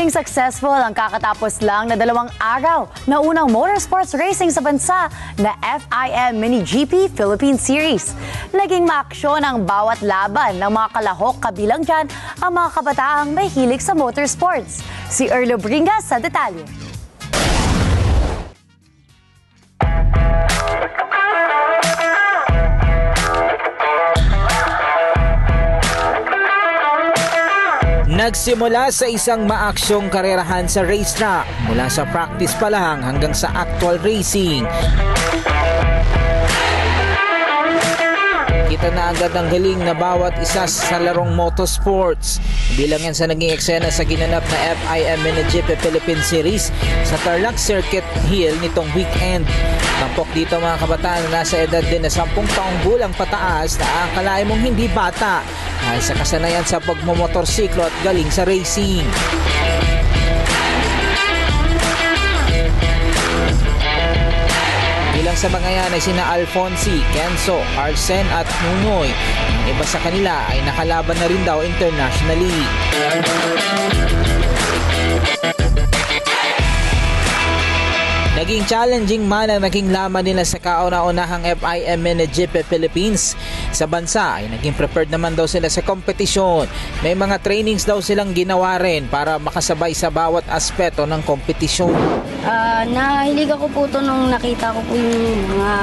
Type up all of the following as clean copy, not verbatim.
Naging successful ang kakatapos lang na 2 araw na unang motorsports racing sa bansa na FIM Mini GP Philippine Series. Naging maaksyon ang bawat laban ng mga kalahok, kabilang dyan ang mga kabataang may hilig sa motorsports. Si Erlo Bringas sa detalye. Nagsimula sa isang maaksyong karerahan sa racetrack mula sa practice pa lang hanggang sa actual racing. Kita na agad ang galing na bawat isa sa larong motorsports. Hindi lang yan sa naging eksena sa ginanap na FIM Mini GP Philippine Series sa Tarlac Circuit Hill nitong weekend. Tampok dito mga kabataan na nasa edad din na 10 taong gulang pataas na akalain mong hindi bata dahil sa kasanayan sa pagmumotorsiklo at galing sa racing. Bilang sa mga yan ay sina Alfonsi, Kenzo, Arsen at Nunoy. Ang iba sa kanila ay nakalaban na rin daw internationally. Naging challenging man ang naging laman nila sa kauna-unahang FIM Mini GP Philippines. Sa bansa ay naging prepared naman daw sila sa kompetisyon. May mga trainings daw silang ginawa rin para makasabay sa bawat aspeto ng kompetisyon. Nahilig ako po ito nung nakita ko po yung mga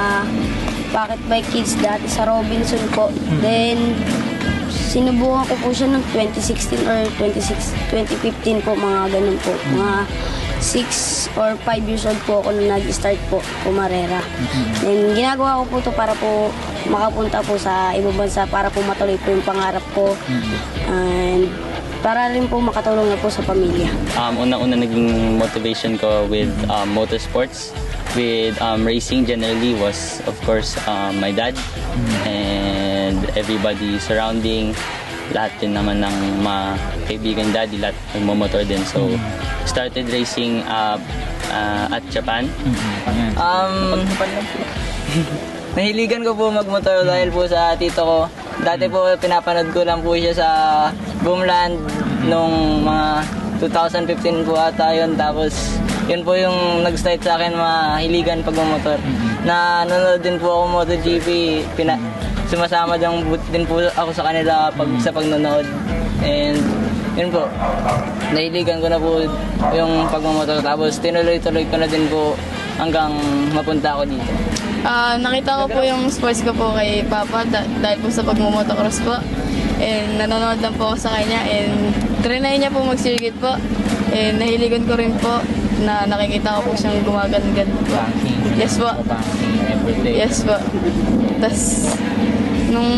pocket bike kids dati sa Robinson po. Then, sinubukan ko po siya noong 2016 or 2015 po, mga ganun po. Mga 6 or 5 years old po ako nung nag-start po pumarera. Then, ginagawa ko po ito para po makapunta po sa ibang bansa, para po matuloy po yung pangarap ko. And para rin po makatulong na po sa pamilya. Una-una naging motivation ko with motorsports, with racing generally was of course my dad and everybody surrounding. Lahat din naman ng mga kaibigan daddy, lahat nagmamotor din. So, started racing at Japan. Nahiligan ko po magmotor dahil po sa tito ko. Dati po pinapanood ko lang po siya sa Boomland nung mga 2015 po ata yun. Tapos yun po yung nag-start sa akin mahiligan pagmamotor. Nanonood din po ako MotoGP. Sumasama din po ako sa kanila sa pagnonood. And yun po, nahiligan ko na po yung pagmamotor. Tapos tinuloy-tuloy ko na din po hanggang mapunta ako dito. Nakita ko po yung sports ko po kay Papa dahil po sa pagmumotocross po. And nanonood lang po ako sa kanya. And trinay niya po mag-circuit po. And nahiligan ko rin po na nakikita ko po siyang gumagan-gan po. Yes po. Yes po. Tapos nung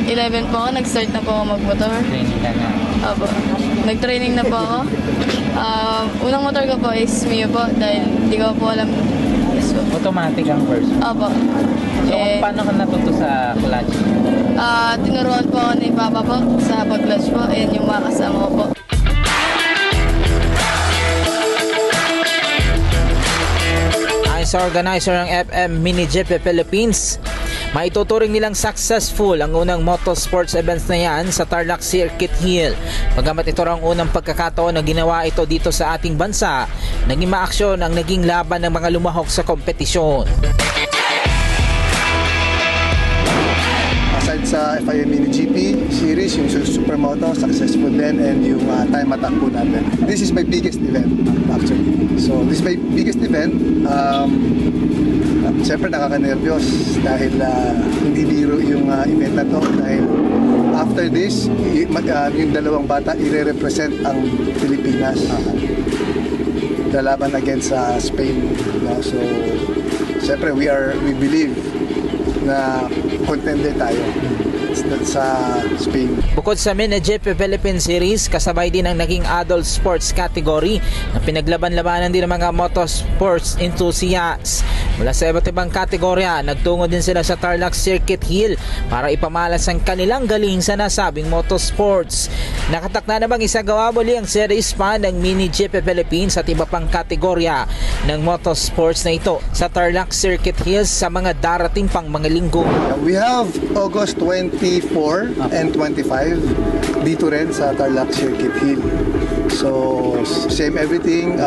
11 po ako, nag-start na po ako mag-motor. Training ka na? Opo. Nag-training na po ako. Unang motor ko po is Mio po dahil hindi ko po alam. Yes po. Automatic ang first? Opo. So, paano ka natuto sa clutch? Tinuruan po ako ni Papa po sa pag-clutch po. Ayan yung mga kasama ko po. Ayon sa organizer ng FM Mini GP Philippines, maituturing nilang successful ang unang motorsports events na yan sa Tarlac Circuit Hill. Bagamat ito ang unang pagkakataon na ginawa ito dito sa ating bansa, naging maaksyon ang naging laban ng mga lumahok sa kompetisyon. Aside sa FIM Mini GP series, yung Supermoto, successful din, and yung time attack po natin. This is my biggest event actually. So this is my biggest event. Siyempre nakaka-nervyos dahil hindi biro yung event na to, dahil after this yung dalawang bata i-represent ang Pilipinas lalaban against Spain, no? So siyempre we believe na contender tayo sa Spain. Bukod sa Mini GP Philippine Series, kasabay din ang naging adult sports category na pinaglaban-labanan din ng mga motorsports enthusiasts. Mula sa iba't ibang kategorya, nagtungo din sila sa Tarlac Circuit Hill para ipamalas ang kanilang galing sa nasabing motorsports. Nakatakda na bang isagawa muli ang Series pa ng Mini GP Philippines at iba pang kategorya ng motorsports na ito sa Tarlac Circuit Hills sa mga darating pang mga linggo. We have August 24 and 25 dito rin sa Tarlac Circuit Hill. So, same everything.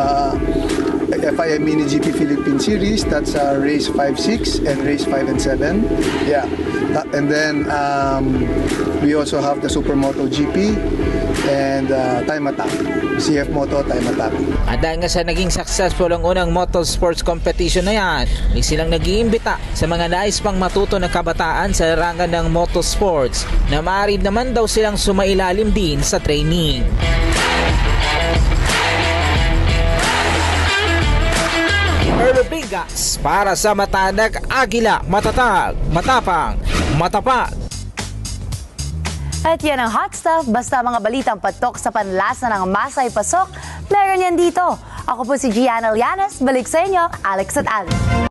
FIM Mini GP Philippine Series, that's race 5, 6 and race 5 and 7. Yeah. And then we also have the Supermoto GP and Time Attack. CF Moto Time Attack. At dahil nga sa naging successful ang unang motorsports competition na yan, may silang nag-iimbita sa mga nais pang matuto na kabataan sa larangan ng motorsports na maaari naman daw silang sumailalim din sa training. Earl Bigas para sa Matanag Agila, matatag, matapang, matapag. At yan ang hot stuff, basta mga balitang patok sa panlasa ng Masay Pasok, meron yan dito. Ako po si Gianna Llanes, balik sa inyo, Alex at Alex.